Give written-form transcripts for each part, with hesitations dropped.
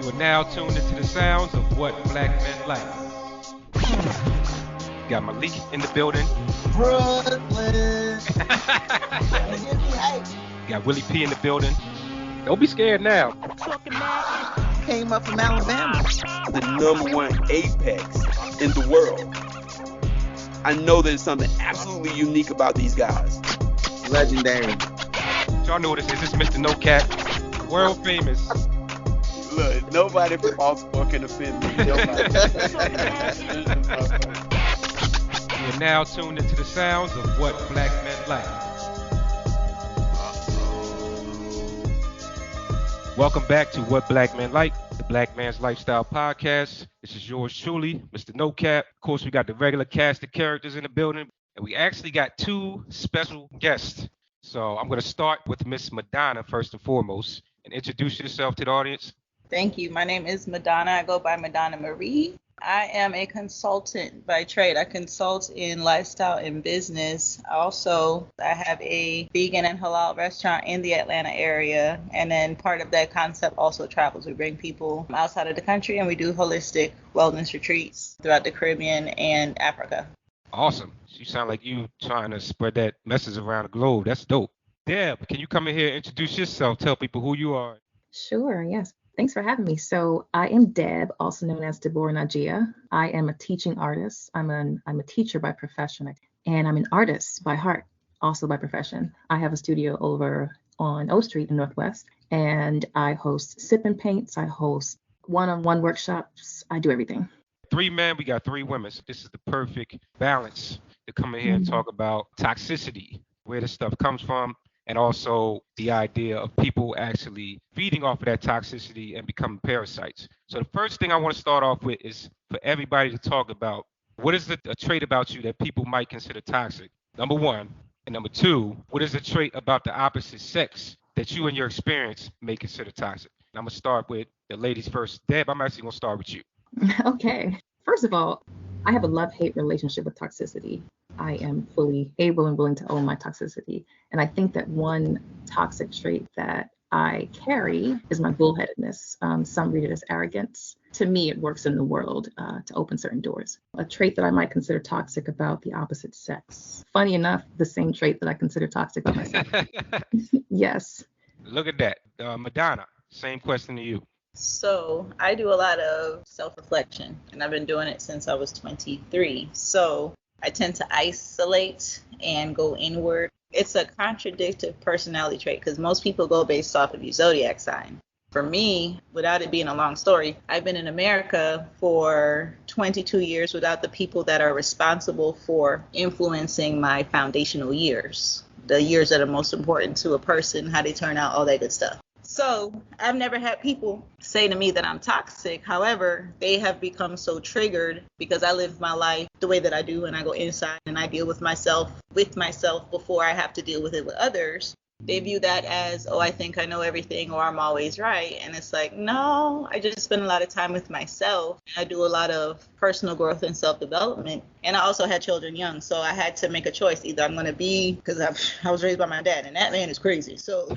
You are now tuned into the sounds of What Black Men Like. Got Malik in the building. Brooklyn. Got Willie P in the building. Don't be scared now. Came up from Alabama. The #1 apex in the world. I know there's something absolutely unique about these guys. Legendary. Y'all know what this is. This is Mr. No Cap. World famous. Look, nobody from Baltimore can offend me. You're now tuned into the sounds of What Black Men Like. Welcome back to What Black Men Like, the Black Man's Lifestyle Podcast. This is yours truly, Mr. No Cap. Of course, we got the regular cast of characters in the building, and we actually got two special guests. So I'm going to start with Miss Madonna first and foremost, and introduce yourself to the audience. Thank you. My name is Madonna. I go by Madonna Marie. I am a consultant by trade. I consult in lifestyle and business. Also, I have a vegan and halal restaurant in the Atlanta area. And then part of that concept also travels. We bring people outside of the country and we do holistic wellness retreats throughout the Caribbean and Africa. Awesome. You sound like you trying to spread that message around the globe. That's dope. Deb, can you come in here and introduce yourself? Tell people who you are. Sure, yes. Thanks for having me. So I am Deb, also known as Deborah Najiyyah. I am a teaching artist. I'm a teacher by profession, and I'm an artist by heart, also by profession. I have a studio over on O Street in Northwest, and I host sip and paints. I host one-on-one workshops. I do everything. 3 men, we got 3 women. So this is the perfect balance to come in here and talk about toxicity, where this stuff comes from, and also the idea of people actually feeding off of that toxicity and becoming parasites. So the first thing I want to start off with is for everybody to talk about what is a trait about you that people might consider toxic, number 1. And number 2, what is a trait about the opposite sex that you and your experience may consider toxic? And I'm going to start with the ladies first. Deb, I'm actually going to start with you. Okay. First of all, I have a love-hate relationship with toxicity. I am fully able and willing to own my toxicity. And I think that one toxic trait that I carry is my bullheadedness. Some read it as arrogance. To me, it works in the world to open certain doors. A trait that I might consider toxic about the opposite sex. Funny enough, the same trait that I consider toxic about myself. Yes. Look at that. Madonna, same question to you. So I do a lot of self-reflection, and I've been doing it since I was 23. So I tend to isolate and go inward. It's a contradictory personality trait because most people go based off of your zodiac sign. For me, without it being a long story, I've been in America for 22 years without the people that are responsible for influencing my foundational years, the years that are most important to a person, how they turn out, all that good stuff. So I've never had people say to me that I'm toxic. However, they have become so triggered because I live my life the way that I do, and I go inside and I deal with myself before I have to deal with it with others. They view that as, oh, I think I know everything, or I'm always right. And it's like, no, I just spend a lot of time with myself. I do a lot of personal growth and self-development. And I also had children young, so I had to make a choice. Either I'm going to be, because I was raised by my dad, and that man is crazy. So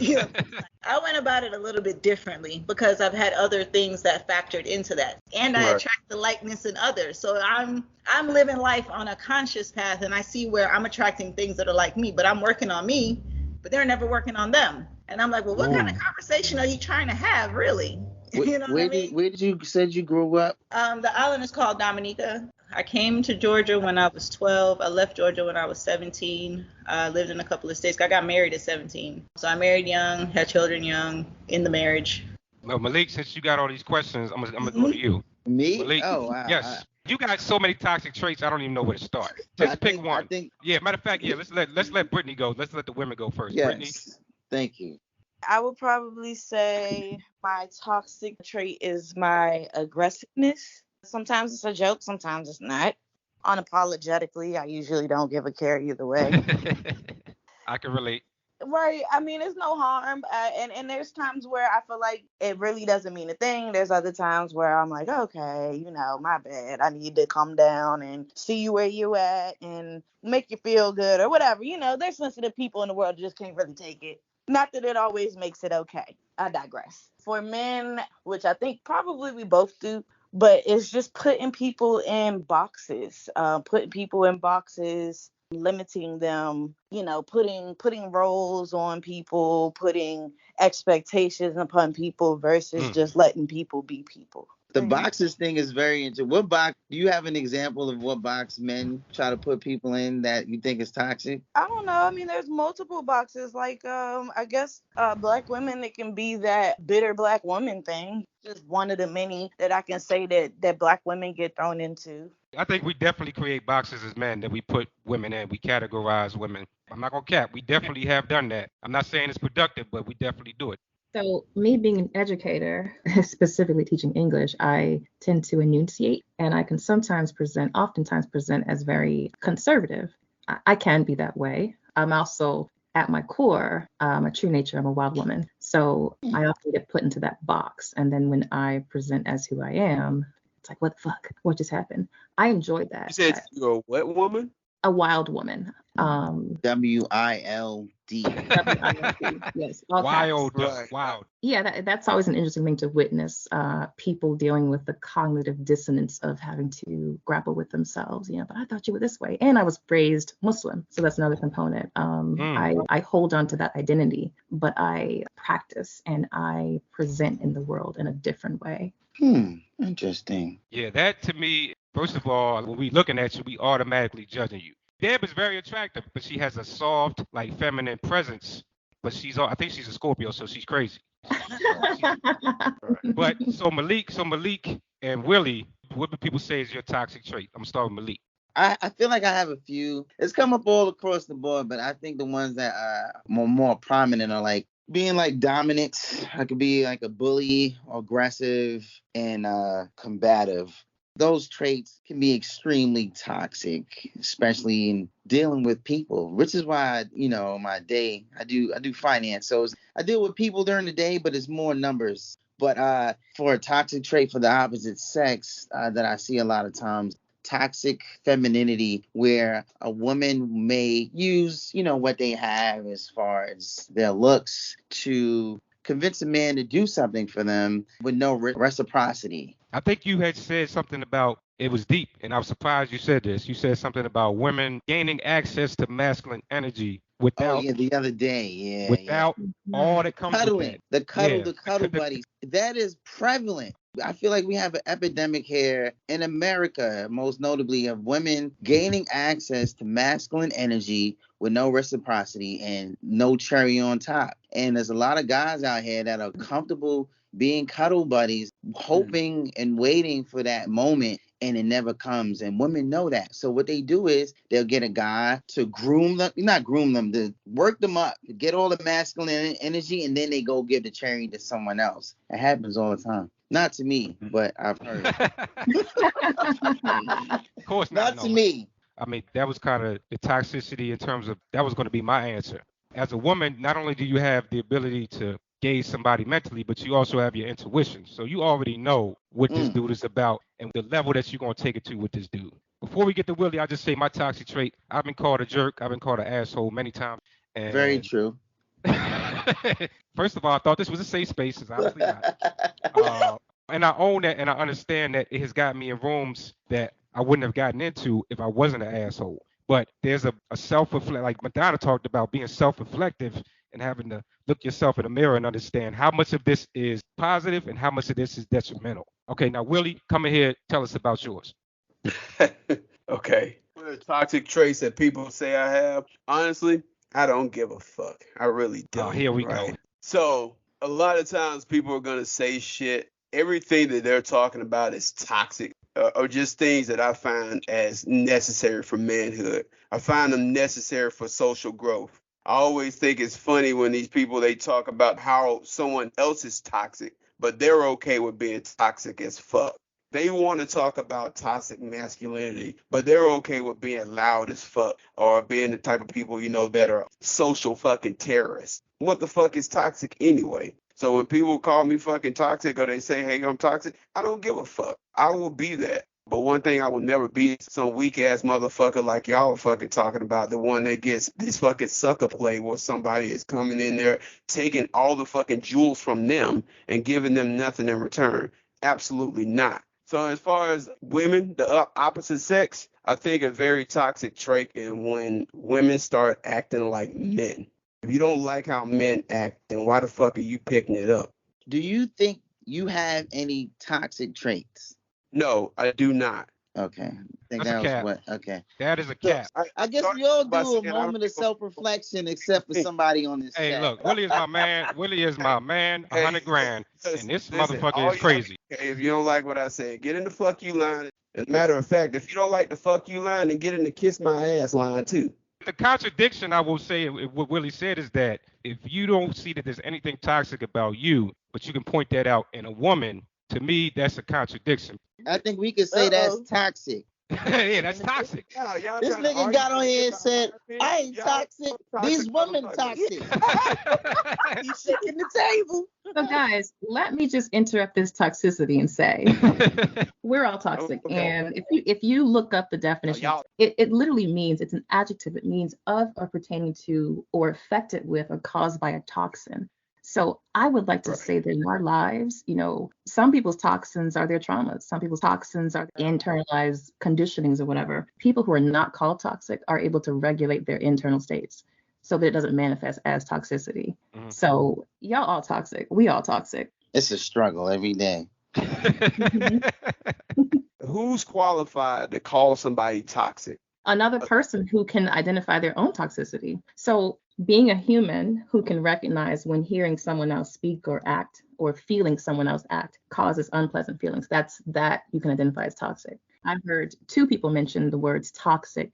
I went about it a little bit differently because I've had other things that factored into that. And I attract the likeness in others. So I'm living life on a conscious path, and I see where I'm attracting things that are like me, but I'm working on me. But they're never working on them. And I'm like, well, what kind of conversation are you trying to have, really? You know what I mean? Where did you said you grew up? The island is called Dominica. I came to Georgia when I was 12. I left Georgia when I was 17. I lived in a couple of states. I got married at 17. So I married young, had children young, in the marriage. Well, Malik, since you got all these questions, I'm gonna go to you. Me? Malik, Oh, wow. Yes. You got so many toxic traits, I don't even know where to start. Just pick one. Matter of fact, let's let Brittney go. Let's let the women go first. Yes. Brittney. Thank you. I would probably say my toxic trait is my aggressiveness. Sometimes it's a joke, sometimes it's not. Unapologetically, I usually don't give a care either way. I can relate. Right. I mean, it's no harm. And there's times where I feel like it really doesn't mean a thing. There's other times where I'm like, okay, my bad. I need to calm down and see you where you at and make you feel good or whatever. There's sensitive people in the world that just can't really take it. Not that it always makes it okay. I digress. For men, which I think probably we both do, but it's just putting people in boxes, limiting them, putting roles on people, putting expectations upon people versus just letting people be people. The boxes thing is very interesting. What box? Do you have an example of what box men try to put people in that you think is toxic? I don't know. I mean, there's multiple boxes. Like, I guess black women, it can be that bitter black woman thing. Just one of the many that I can say that black women get thrown into. I think we definitely create boxes as men that we put women in. We categorize women. I'm not gonna cap. We definitely have done that. I'm not saying it's productive, but we definitely do it. So me being an educator, specifically teaching English, I tend to enunciate, and I can oftentimes present as very conservative. I can be that way. I'm also, at my core, a true nature, I'm a wild woman. So I often get put into that box. And then when I present as who I am, it's like, what the fuck? What just happened? I enjoyed that. You said you're a what woman? A wild woman. WILD. Yes. Wild, Right. wild. Yeah, that's always an interesting thing to witness. People dealing with the cognitive dissonance of having to grapple with themselves. But I thought you were this way, and I was raised Muslim, so that's another component. I hold on to that identity, but I practice and I present in the world in a different way. Interesting. Yeah, that to me, first of all, when we looking at you, we automatically judging you. Deb is very attractive, but she has a soft, like feminine presence. But I think she's a Scorpio, so she's crazy. But so Malik and Willie, what do people say is your toxic trait? I'm gonna start with Malik. I feel like I have a few. It's come up all across the board, but I think the ones that are more prominent are like being like dominant. I could be like a bully, aggressive, and combative. Those traits can be extremely toxic, especially in dealing with people, which is why, my day, I do finance. So I deal with people during the day, but it's more numbers. But for a toxic trait for the opposite sex that I see a lot of times, toxic femininity, where a woman may use, what they have as far as their looks to convince a man to do something for them with no reciprocity. I think you had said something about it was deep, and I was surprised you said this. You said something about women gaining access to masculine energy without the other day, without all that comes cuddling, with that. the cuddle buddies. That is prevalent. I feel like we have an epidemic here in America, most notably of women gaining access to masculine energy with no reciprocity and no cherry on top. And there's a lot of guys out here that are comfortable being cuddle buddies, hoping and waiting for that moment, and it never comes. And women know that. So what they do is they'll get a guy to to work them up, to get all the masculine energy, and then they go give the cherry to someone else. It happens all the time. Not to me, but I've heard. Of course not. Not to me. I mean, that was kind of the toxicity in terms of that was going to be my answer. As a woman, not only do you have the ability to gauge somebody mentally, but you also have your intuition. So you already know what this dude is about and the level that you're going to take it to with this dude. Before we get to Willie, I'll just say my toxic trait. I've been called a jerk. I've been called an asshole many times. And Very true. First of all, I thought this was a safe space. It's obviously not. And I own that, and I understand that it has gotten me in rooms that I wouldn't have gotten into if I wasn't an asshole. But there's a self-reflect, like Madonna talked about, being self-reflective and having to look yourself in the mirror and understand how much of this is positive and how much of this is detrimental. Okay, now Willie, come in here, tell us about yours. Okay. What are the toxic traits that people say I have? Honestly, I don't give a fuck. I really don't. Oh, here we go. So a lot of times people are going to say shit. Everything that they're talking about is toxic. Or just things that I find as necessary for manhood. I find them necessary for social growth. I always think it's funny when these people, they talk about how someone else is toxic, but they're okay with being toxic as fuck. They want to talk about toxic masculinity, but they're okay with being loud as fuck or being the type of people, that are social fucking terrorists. What the fuck is toxic anyway? So when people call me fucking toxic or they say, hey, I'm toxic, I don't give a fuck. I will be that. But one thing I will never be some weak ass motherfucker like y'all are fucking talking about, the one that gets this fucking sucker play where somebody is coming in there taking all the fucking jewels from them and giving them nothing in return. Absolutely not. So as far as women, the opposite sex, I think a very toxic trait is when women start acting like men. If you don't like how men act, then why the fuck are you picking it up? Do you think you have any toxic traits? No, I do not. Okay. I think That's a that was cap. what. Okay. That is a So, cap. I guess we all do a moment of self-reflection, except for somebody on this Hey, chat. look, Willie is my man. Willie is my man. 100 grand, and this Listen, motherfucker is crazy. If you don't like what I said, get in the fuck you line. As a matter of fact, if you don't like the fuck you line, then get in the kiss my ass line too. The contradiction I will say, what Willie said, is that if you don't see that there's anything toxic about you, but you can point that out in a woman, to me, that's a contradiction. I think we could say that's toxic. Yeah, that's toxic. This nigga got on here and said, I ain't toxic. These women toxic. You shaking the table. So guys, let me just interrupt this toxicity and say we're all toxic. Okay. And if you look up the definition, it literally means, it's an adjective. It means of or pertaining to or affected with or caused by a toxin. So I would like to say that in our lives, some people's toxins are their traumas. Some people's toxins are internalized conditionings or whatever. People who are not called toxic are able to regulate their internal states so that it doesn't manifest as toxicity. Mm-hmm. So y'all all toxic. We all toxic. It's a struggle every day. Who's qualified to call somebody toxic? Another person who can identify their own toxicity. So being a human who can recognize when hearing someone else speak or act or feeling someone else act causes unpleasant feelings. That you can identify as toxic. I've heard 2 people mention the word toxic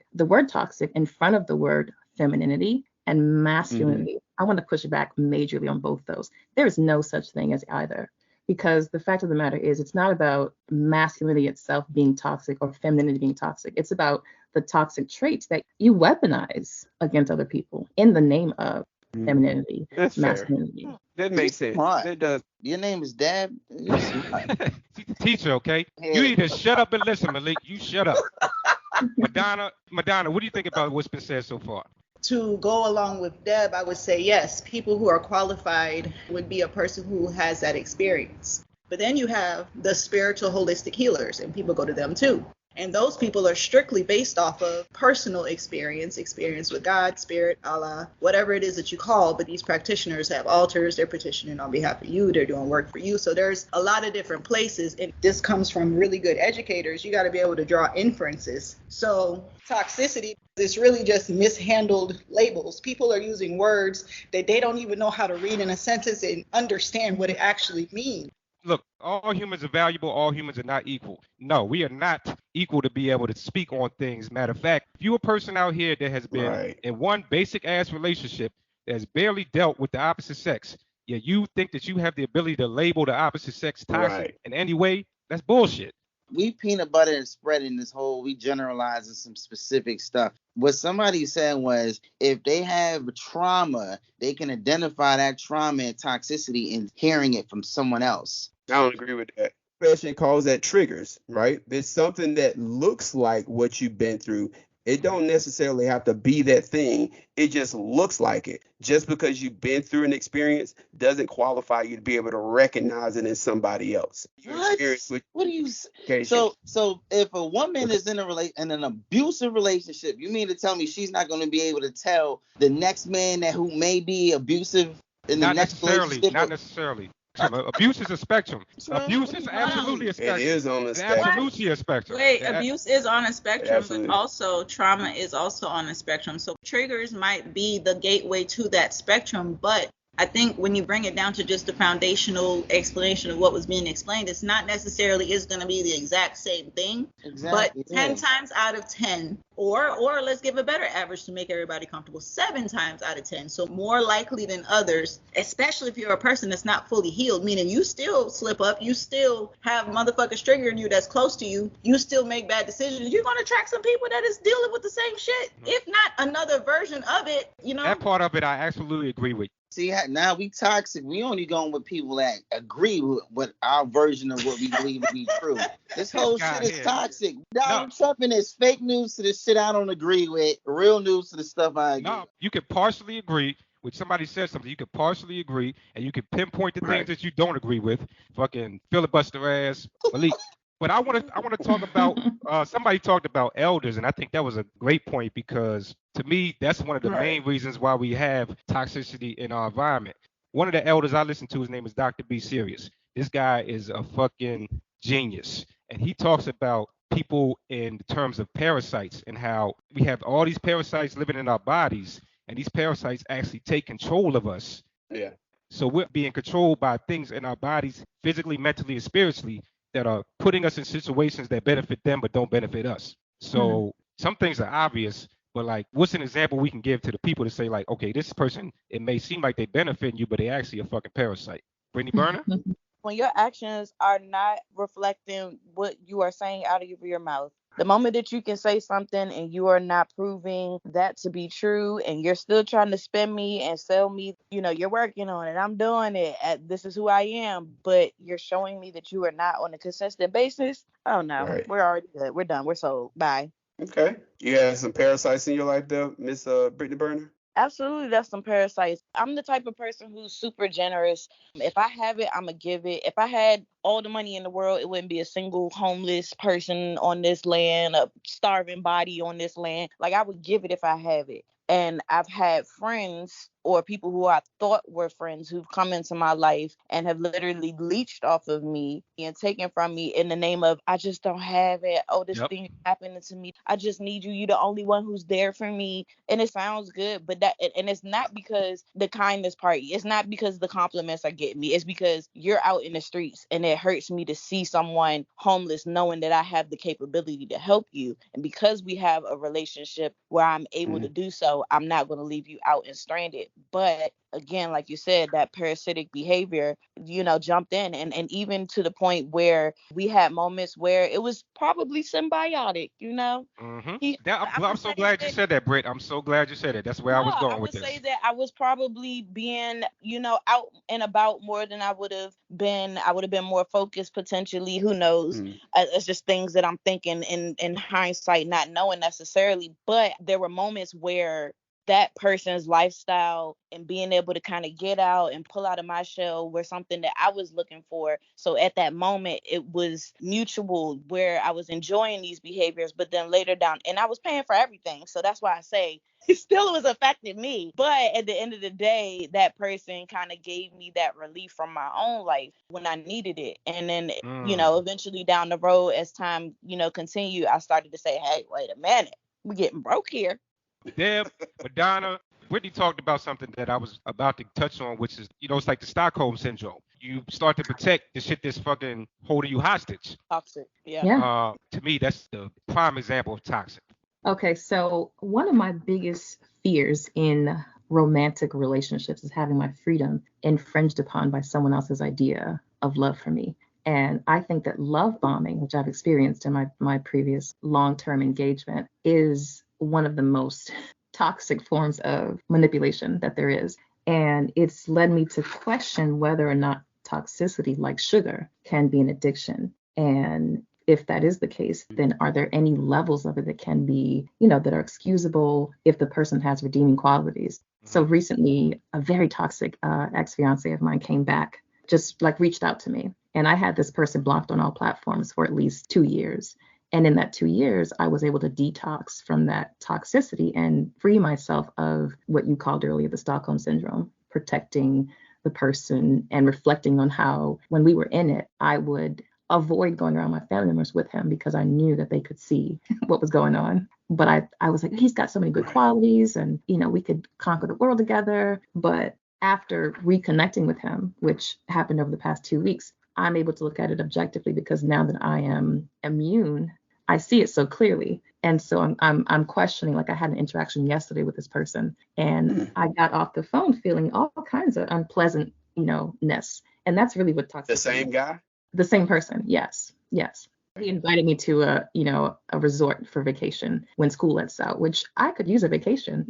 in front of the word femininity and masculinity. Mm-hmm. I want to push back majorly on both those. There is no such thing as either. Because the fact of the matter is, it's not about masculinity itself being toxic or femininity being toxic. It's about the toxic traits that you weaponize against other people in the name of femininity, masculinity. Fair. That makes sense. It does. Your name is Dab. She's a teacher, okay? You need to shut up and listen, Malik. You shut up. Madonna, what do you think about what's been said so far? To go along with Deb, I would say yes, people who are qualified would be a person who has that experience. But then you have the spiritual holistic healers, and people go to them too. And those people are strictly based off of personal experience with God, spirit, Allah, whatever it is that you call. But these practitioners have altars. They're petitioning on behalf of you. They're doing work for you. So there's a lot of different places. And this comes from really good educators. You got to be able to draw inferences. So toxicity is really just mishandled labels. People are using words that they don't even know how to read in a sentence and understand what it actually means. Look, all humans are valuable. All humans are not equal. No, we are not equal to be able to speak on things. Matter of fact, if you're a person out here that has been in one basic ass relationship that has barely dealt with the opposite sex, yet you think that you have the ability to label the opposite sex toxic in any way, that's bullshit. We peanut butter and spreading this whole, we generalizing some specific stuff. What somebody said was, if they have trauma, they can identify that trauma and toxicity in hearing it from someone else. I don't agree with that. Fashion calls that triggers, right? It's something that looks like what you've been through. It don't necessarily have to be that thing. It just looks like it. Just because you've been through an experience doesn't qualify you to be able to recognize it in somebody else. What do you say? So if a woman is in an abusive relationship, you mean to tell me she's not going to be able to tell the next man who may be abusive in the next relationship? Not necessarily. Abuse is a spectrum. Abuse is absolutely a spectrum. It is on the spectrum. Absolutely a spectrum. Wait, abuse is on a spectrum, Absolutely. But also trauma is also on a spectrum. So triggers might be the gateway to that spectrum, but I think when you bring it down to just the foundational explanation of what was being explained, it's not necessarily is going to be the exact same thing. Exactly. But 10 times out of 10, or let's give a better average to make everybody comfortable, 7 times out of 10. So more likely than others, especially if you're a person that's not fully healed, meaning you still slip up, you still have motherfuckers triggering you that's close to you, you still make bad decisions, you're going to attract some people that is dealing with the same shit, if not another version of it, That part of it I absolutely agree with. See, now we toxic. We only going with people that agree with our version of what we believe to be true. This whole shit is toxic. Donald Trump and his fake news to the shit I don't agree with. Real news to the stuff I agree. No, you can partially agree. When somebody says something, you can partially agree, and you can pinpoint the things that you don't agree with. Fucking filibuster ass Malik. But I want to talk about. Somebody talked about elders, and I think that was a great point because to me, that's one of the main reasons why we have toxicity in our environment. One of the elders I listen to, his name is Dr. B. Serious. This guy is a fucking genius, and he talks about people in terms of parasites and how we have all these parasites living in our bodies, and these parasites actually take control of us. Yeah. So we're being controlled by things in our bodies, physically, mentally, and spiritually, that are putting us in situations that benefit them but don't benefit us. So some things are obvious, but like, what's an example we can give to the people to say like, okay, this person, it may seem like they benefit you, but they actually a fucking parasite. Brittney Burner? When your actions are not reflecting what you are saying out of your mouth, the moment that you can say something and you are not proving that to be true and you're still trying to spin me and sell me, you're working on it, I'm doing it, this is who I am, but you're showing me that you are not on a consistent basis. Oh no, We're already good. We're done. We're sold. Bye. Okay. You have some parasites in your life though, Miss Brittney Burner? Absolutely, that's some parasites. I'm the type of person who's super generous. If I have it, I'm going to give it. If I had all the money in the world, it wouldn't be a single homeless person on this land, a starving body on this land. Like, I would give it if I have it. And I've had friends or people who I thought were friends who've come into my life and have literally leached off of me and taken from me in the name of, I just don't have it. Oh, this thing is happening to me. I just need you. You're the only one who's there for me. And it sounds good, but and it's not because the kindness part. It's not because the compliments are getting me. It's because you're out in the streets and it hurts me to see someone homeless knowing that I have the capability to help you. And because we have a relationship where I'm able to do so, I'm not going to leave you out and stranded. But again, like you said, that parasitic behavior, jumped in and even to the point where we had moments where it was probably symbiotic, I'm so glad you said that, Britt. I'm so glad you said it. That's where I was going with this. I would say that I was probably being, out and about more than I would have been. I would have been more focused potentially. Who knows? It's just things that I'm thinking in hindsight, not knowing necessarily. But there were moments where that person's lifestyle and being able to kind of get out and pull out of my shell were something that I was looking for. So at that moment, it was mutual where I was enjoying these behaviors, but then later down, and I was paying for everything. So that's why I say it still was affecting me. But at the end of the day, that person kind of gave me that relief from my own life when I needed it. And then, eventually down the road, as time, continued, I started to say, hey, wait a minute, we're getting broke here. Deb, Madonna, Brittney talked about something that I was about to touch on, which is, it's like the Stockholm syndrome. You start to protect the shit that's fucking holding you hostage. Toxic, yeah. To me, that's the prime example of toxic. Okay, so one of my biggest fears in romantic relationships is having my freedom infringed upon by someone else's idea of love for me. And I think that love bombing, which I've experienced in my previous long-term engagement, is one of the most toxic forms of manipulation that there is. And it's led me to question whether or not toxicity, like sugar, can be an addiction. And if that is the case, then are there any levels of it that can be, that are excusable if the person has redeeming qualities? So recently, a very toxic ex-fiance of mine came back, just like reached out to me. And I had this person blocked on all platforms for at least 2 years. And in that 2 years, I was able to detox from that toxicity and free myself of what you called earlier the Stockholm syndrome, protecting the person and reflecting on how, when we were in it, I would avoid going around my family members with him because I knew that they could see what was going on. But I was like, he's got so many good qualities and, we could conquer the world together. But after reconnecting with him, which happened over the past 2 weeks, I'm able to look at it objectively because now that I am immune, I see it so clearly. And so I'm questioning, like I had an interaction yesterday with this person and I got off the phone feeling all kinds of unpleasantness. And that's really what toxicity. The same guy? The same person. Yes. He invited me to a resort for vacation when school lets out, which I could use a vacation.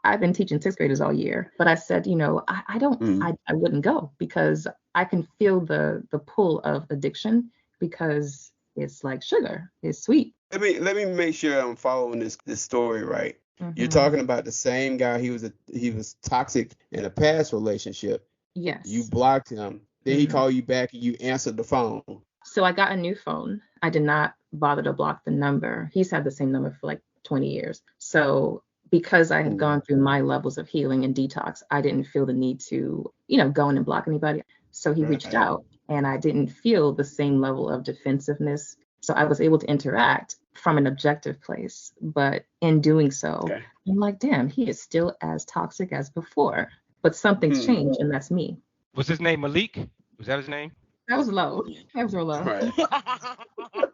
I've been teaching sixth graders all year, but I said, I wouldn't go because I can feel the pull of addiction because it's like sugar, it's sweet. Let me make sure I'm following this story right. Mm-hmm. You're talking about the same guy. He was toxic in a past relationship. Yes. You blocked him. Then he called you back and you answered the phone. So I got a new phone. I did not bother to block the number. He's had the same number for like 20 years. So because I had gone through my levels of healing and detox, I didn't feel the need to, go in and block anybody. So he reached out and I didn't feel the same level of defensiveness. So I was able to interact from an objective place. But in doing so, I'm like, damn, he is still as toxic as before. But something's changed, and that's me. Was his name Malik? Was that his name? That was low. That was real low. Right.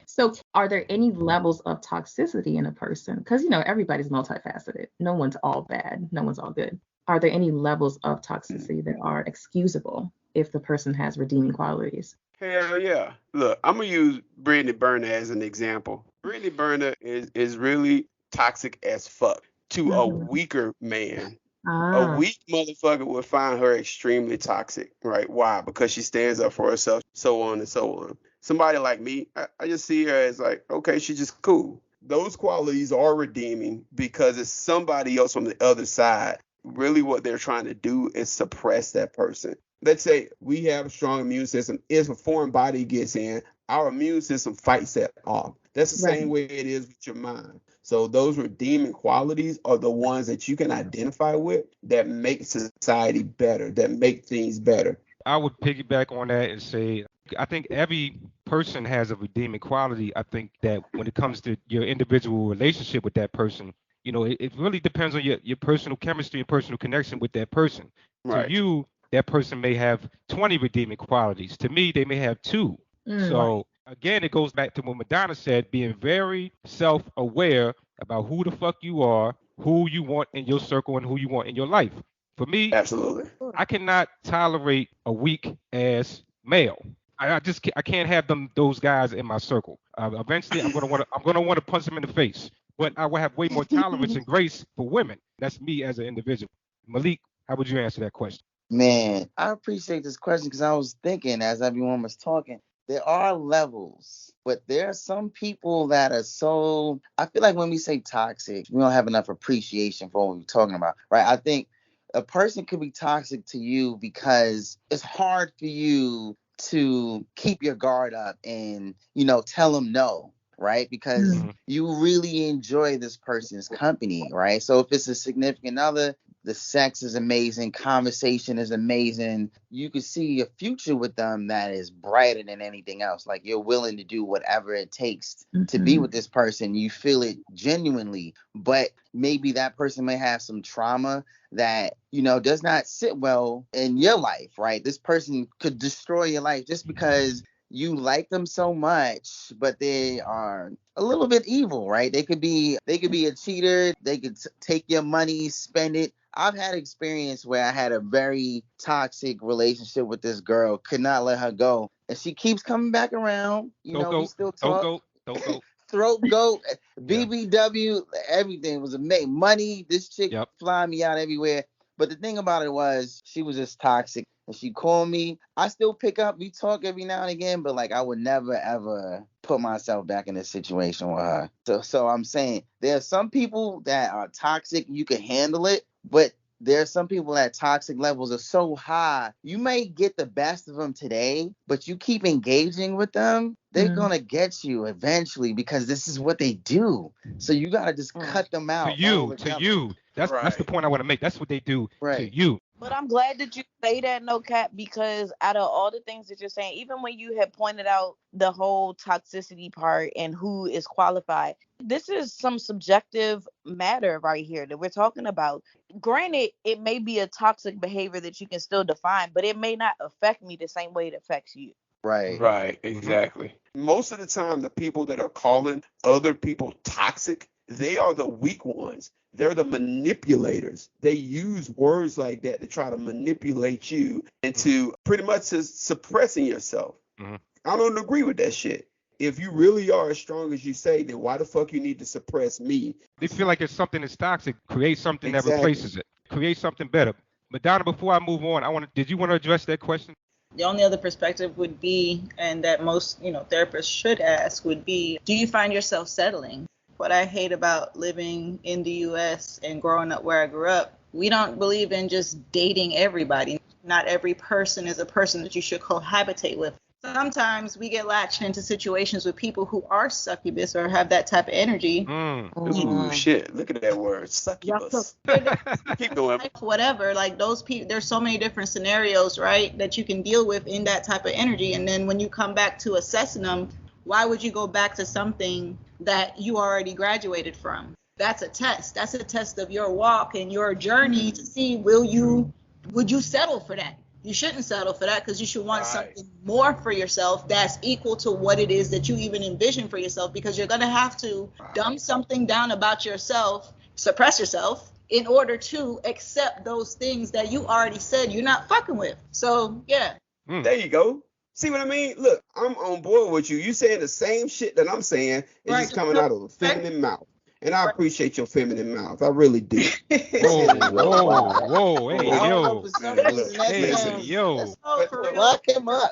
So are there any levels of toxicity in a person? Because, everybody's multifaceted. No one's all bad. No one's all good. Are there any levels of toxicity that are excusable if the person has redeeming qualities? Hell yeah. Look, I'm going to use Burna as an example. Burna is really toxic as fuck to a weaker man. A weak motherfucker would find her extremely toxic, right? Why? Because she stands up for herself, so on and so on. Somebody like me, I just see her as like, okay, she's just cool. Those qualities are redeeming because it's somebody else on the other side. Really what they're trying to do is suppress that person. Let's say we have a strong immune system. If a foreign body gets in, our immune system fights that off. That's the same way it is with your mind. So those redeeming qualities are the ones that you can identify with that make society better, that make things better. I would piggyback on that and say, I think every person has a redeeming quality. I think that when it comes to your individual relationship with that person, it really depends on your personal chemistry and personal connection with that person. Right. To you, that person may have 20 redeeming qualities. To me, they may have 2. So again, it goes back to what Madonna said, being very self-aware about who the fuck you are, who you want in your circle, and who you want in your life. For me, absolutely, I cannot tolerate a weak ass male. I can't have those guys in my circle. Eventually, I'm gonna want to punch them in the face. But I will have way more tolerance and grace for women. That's me as an individual. Malik, how would you answer that question? Man, I appreciate this question because I was thinking as everyone was talking. There are levels, but there are some people that are so, I feel like when we say toxic, we don't have enough appreciation for what we're talking about, right? I think a person could be toxic to you because it's hard for you to keep your guard up and, tell them no, right? Because you really enjoy this person's company, right? So if it's a significant other, the sex is amazing. Conversation is amazing. You can see a future with them that is brighter than anything else. Like you're willing to do whatever it takes to be with this person. You feel it genuinely, but maybe that person may have some trauma that, does not sit well in your life, right? This person could destroy your life just because you like them so much, but they are a little bit evil, right? They could be a cheater. They could take your money, spend it. I've had experience where I had a very toxic relationship with this girl, could not let her go. And she keeps coming back around. We still talk. Don't go. Throat goat, BBW, everything was amazing. Money, this chick flying me out everywhere. But the thing about it was she was just toxic. And she called me. I still pick up. We talk every now and again, but like I would never, ever put myself back in this situation with her. So I'm saying there are some people that are toxic. You can handle it. But there are some people that toxic levels are so high. You may get the best of them today, but you keep engaging with them, they're going to get you eventually because this is what they do. So you got to just cut them out. To you. That's the point I want to make. That's what they do to you. But I'm glad that you say that, no cap, because out of all the things that you're saying, even when you had pointed out the whole toxicity part and who is qualified, this is some subjective matter right here that we're talking about. Granted, it may be a toxic behavior that you can still define, but it may not affect me the same way it affects you. Right, exactly. Most of the time, the people that are calling other people toxic, they are the weak ones. They're the manipulators. They use words like that to try to manipulate you into pretty much suppressing yourself. I don't agree with that shit. if you really are as strong as you say, then why the fuck you need to suppress me? They feel like it's something that's toxic. Create something that Exactly. replaces it. Create something better. Madonna, before I move on, did you want to address that question? The only other perspective would be, and that most, therapists should ask would be, do you find yourself settling? What I hate about living in the U.S. and growing up where I grew up, we don't believe in just dating everybody. Not every person is a person that you should cohabitate with. Sometimes we get latched into situations with people who are succubus or have that type of energy. Ooh, shit. Look at that word. Succubus. Keep going. Whatever. Like those people, there's so many different scenarios, right, that you can deal with in that type of energy. And then when you come back to assessing them, why would you go back to something that you already graduated from? That's a test. That's a test of your walk and your journey to see would you settle for that? You shouldn't settle for that because you should want something more for yourself that's equal to what it is that you even envision for yourself, because you're going to have to dumb something down about yourself, suppress yourself in order to accept those things that you already said you're not fucking with. So, yeah. There you go. See what I mean? Look, I'm on board with you. You saying the same shit that I'm saying. It's just coming out of a feminine mouth. And I appreciate your feminine mouth. I really do. Whoa, hey, yo. Hey, yo. Lock him up.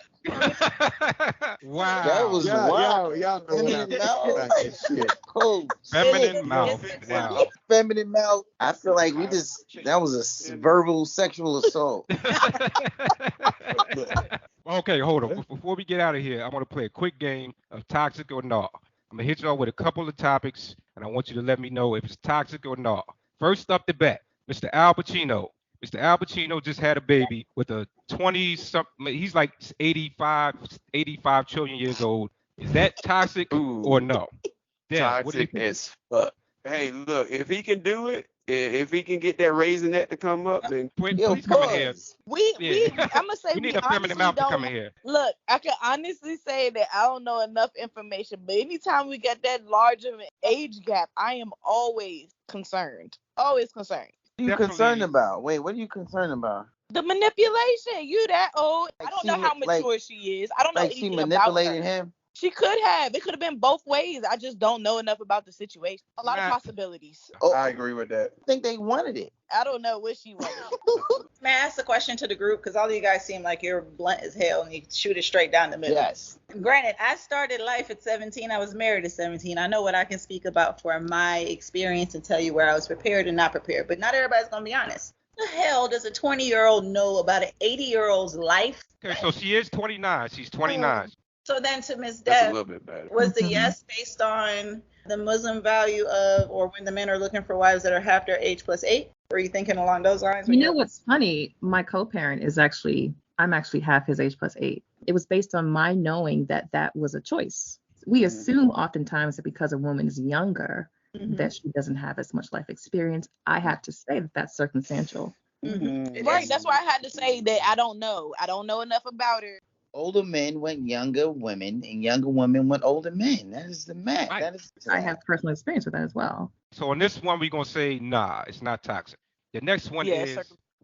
Wow. That was wild. Y'all know what I'm talking about. Shit. Oh, Feminine mouth. Wow. Feminine mouth. I feel like that was a verbal sexual assault. Okay, hold on. Before we get out of here, I want to play a quick game of toxic or not. I'm going to hit y'all with a couple of topics, and I want you to let me know if it's toxic or not. First up the bat, Mr. Al Pacino. Mr. Al Pacino just had a baby with a 20-something, he's like 85 trillion years old. Is that toxic or no? Yeah, toxic as fuck. Hey, look, if he can do it, if he can get that raisinette to come up, then please come in here. I'm gonna say we need a feminine mouth to come in here. Look, I can honestly say that I don't know enough information, but anytime we get that large of an age gap, I am always concerned. Always concerned. What are you concerned about? Wait, what are you concerned about? The manipulation. You that old? I don't know how mature she is. I don't know anything about her. Like she manipulated him. She could have. It could have been both ways. I just don't know enough about the situation. A lot of possibilities. Oh, I agree with that. I think they wanted it. I don't know what she wanted. May I ask a question to the group? Because all of you guys seem like you're blunt as hell and you shoot it straight down the middle. Yes. Granted, I started life at 17. I was married at 17. I know what I can speak about for my experience and tell you where I was prepared and not prepared. But not everybody's going to be honest. The hell does a 20-year-old know about an 80-year-old's life? Okay, so she is 29. She's 29. So then to Ms. Deb, was the Mm-hmm. yes based on the Muslim value of, or when the men are looking for wives that are half their age plus 8? Were you thinking along those lines? You know what's funny? My co-parent I'm actually half his age plus 8. It was based on my knowing that was a choice. We assume oftentimes that because a woman is younger, that she doesn't have as much life experience. I have to say that that's circumstantial. Right. That's why I had to say that I don't know. I don't know enough about her. Older men want younger women, and younger women want older men. That is the math. Right. That is. I have personal experience with that as well. So on this one, we're going to say, nah, it's not toxic. The next one is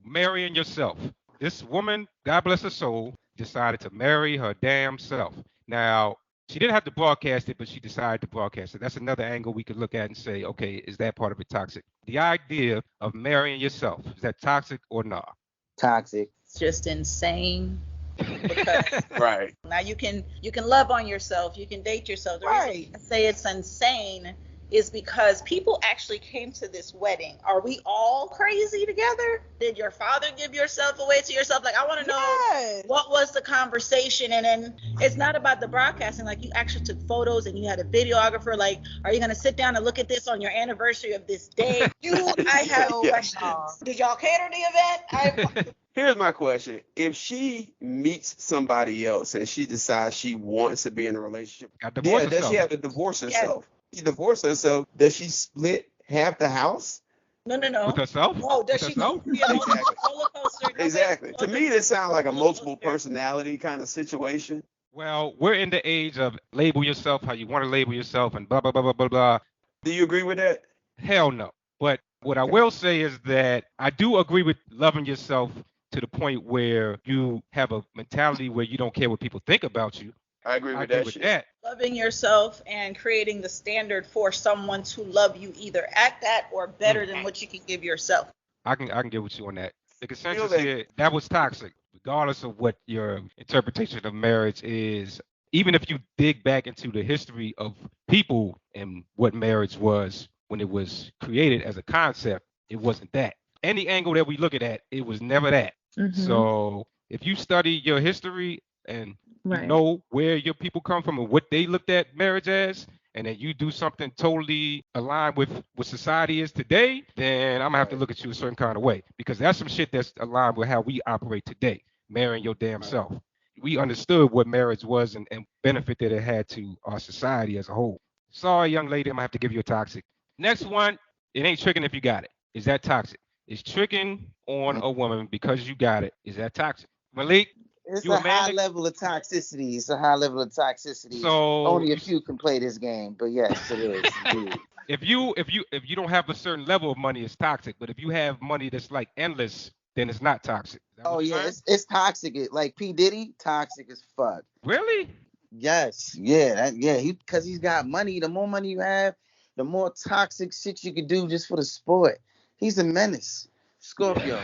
marrying yourself. This woman, God bless her soul, decided to marry her damn self. Now, she didn't have to broadcast it, but she decided to broadcast it. That's another angle we could look at and say, okay, is that part of it toxic? The idea of marrying yourself, is that toxic or not? Toxic. It's just insane. Because right. now you can love on yourself, you can date yourself. The reason I say it's insane is because people actually came to this wedding. Are we all crazy together? Did your father give yourself away to yourself? Like, I want to know what was the conversation. And then it's not about the broadcasting. Like, you actually took photos and you had a videographer. Like, are you going to sit down and look at this on your anniversary of this day? I have questions. Did y'all cater the event? Here's my question. If she meets somebody else and she decides she wants to be in a relationship, does she have to divorce herself? She divorced herself. Does she split half the house? No. With herself? No, does she go be a roller coaster? Exactly. To me, this sounds like a multiple personality kind of situation. Well, we're in the age of label yourself how you want to label yourself and blah, blah, blah, blah, blah, blah. Do you agree with that? Hell no. But what I will say is that I do agree with loving yourself to the point where you have a mentality where you don't care what people think about you. I agree I with agree that with shit. that. Loving yourself and creating the standard for someone to love you either at that or better than what you can give yourself. I can get with you on that. The consensus that- here, that was toxic, regardless of what your interpretation of marriage is. Even if you dig back into the history of people and what marriage was when it was created as a concept, it wasn't that. Any angle that we look at it, it was never that. So if you study your history and you Right. know where your people come from and what they looked at marriage as, and then you do something totally aligned with what society is today, then I'm gonna have to look at you a certain kind of way, because that's some shit that's aligned with how we operate today, marrying your damn self. We understood what marriage was and benefit that it had to our society as a whole. Sorry, young lady, I'm gonna have to give you a toxic. Next one, it ain't tricking if you got it. Is that toxic? Is tricking on a woman because you got it? Is that toxic? Malik, It's you a a man high that- level of toxicity. It's a high level of toxicity. So Only a you- few can play this game, but yes, it is. Indeed. if you don't have a certain level of money, it's toxic. But if you have money that's like endless, then it's not toxic. Is that Oh what you're yeah, saying? it's toxic. Like P Diddy, toxic as fuck. Really? Yes, yeah, because he's got money. The more money you have, the more toxic shit you can do just for the sport. He's a menace. Scorpio.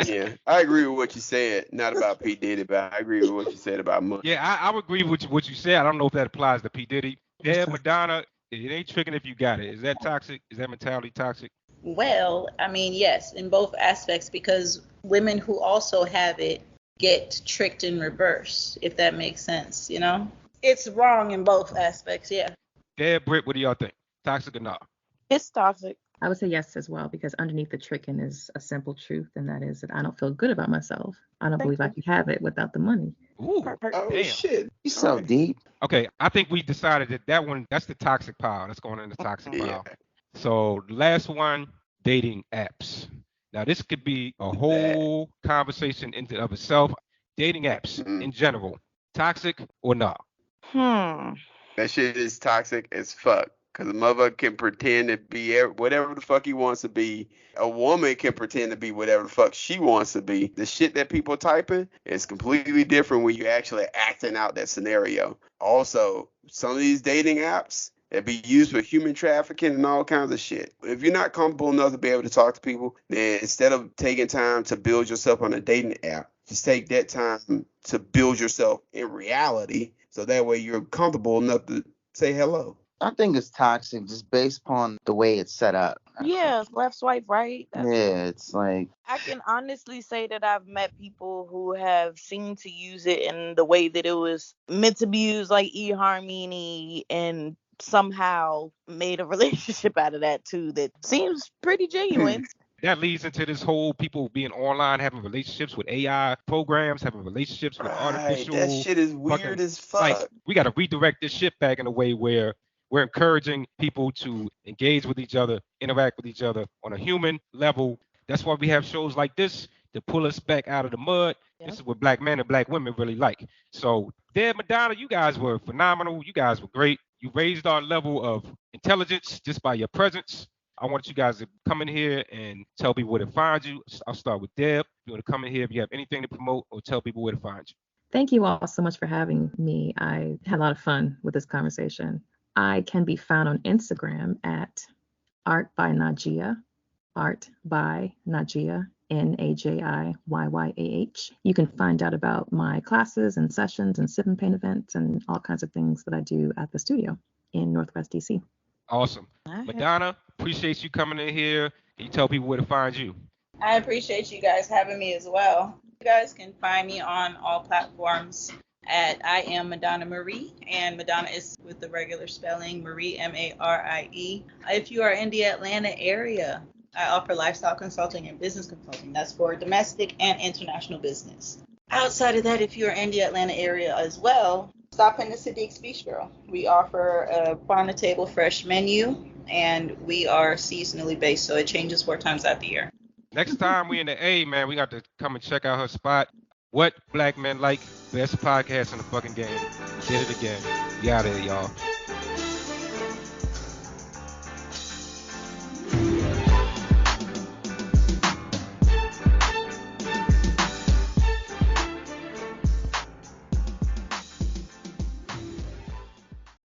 Yeah, I agree with what you said. Not about P Diddy, but I agree with what you said about money. Yeah, I would agree with what you said. I don't know if that applies to P Diddy. Yeah, Madonna, it ain't tricking if you got it. Is that toxic? Is that mentality toxic? Well, I mean, yes, in both aspects, because women who also have it get tricked in reverse, if that makes sense, you know? It's wrong in both aspects, yeah. Deb, Britt, what do y'all think? Toxic or not? It's toxic. I would say yes as well, because underneath the tricking is a simple truth, and that is that I don't feel good about myself. I don't believe I can have it without the money. Ooh, Oh damn. shit! He's so deep. Okay, I think we decided that one, that's the toxic pile. That's going in the toxic Yeah. pile. So the last one, dating apps. Now this could be a whole conversation in and of itself. Dating apps in general, toxic or not? That shit is toxic as fuck. Because a mother can pretend to be whatever the fuck he wants to be. A woman can pretend to be whatever the fuck she wants to be. The shit that people typing is completely different when you're actually acting out that scenario. Also, some of these dating apps that be used for human trafficking and all kinds of shit. If you're not comfortable enough to be able to talk to people, then instead of taking time to build yourself on a dating app, just take that time to build yourself in reality. So that way you're comfortable enough to say hello. I think it's toxic just based upon the way it's set up. Yeah, left swipe right. Yeah, it's like I can honestly say that I've met people who have seemed to use it in the way that it was meant to be used, like eHarmony, and somehow made a relationship out of that too that seems pretty genuine. That leads into this whole people being online, having relationships with AI programs, having relationships with artificial. That shit is weird as fuck. Like, we got to redirect this shit back in a way where we're encouraging people to engage with each other, interact with each other on a human level. That's why we have shows like this to pull us back out of the mud. This is what black men and black women really like. So, Deb, Madonna, you guys were phenomenal. You guys were great. You raised our level of intelligence just by your presence. I want you guys to come in here and tell people where to find you. I'll start with Deb. You want to come in here if you have anything to promote, or tell people where to find you. Thank you all so much for having me. I had a lot of fun with this conversation. I can be found on Instagram at Art by Najiyyah, Art by Najiyyah, Najiyyah. You can find out about my classes and sessions and sip and paint events and all kinds of things that I do at the studio in Northwest DC. Awesome. Madonna, appreciate you coming in here. Can you tell people where to find you? I appreciate you guys having me as well. You guys can find me on all platforms at I am Madonna Marie, and Madonna is with the regular spelling, Marie, Marie. If you are in the Atlanta area, I offer lifestyle consulting and business consulting. That's for domestic and international business. Outside of that, if you're in the Atlanta area as well, stop in the Sadiq's Bistro. We offer a farm-to-table fresh menu, and we are seasonally based, so it changes 4 times out the year. Next time we in the A, man, we got to come and check out her spot. What Black Men Like, best podcast in the fucking game. We did it again. We out of here, y'all.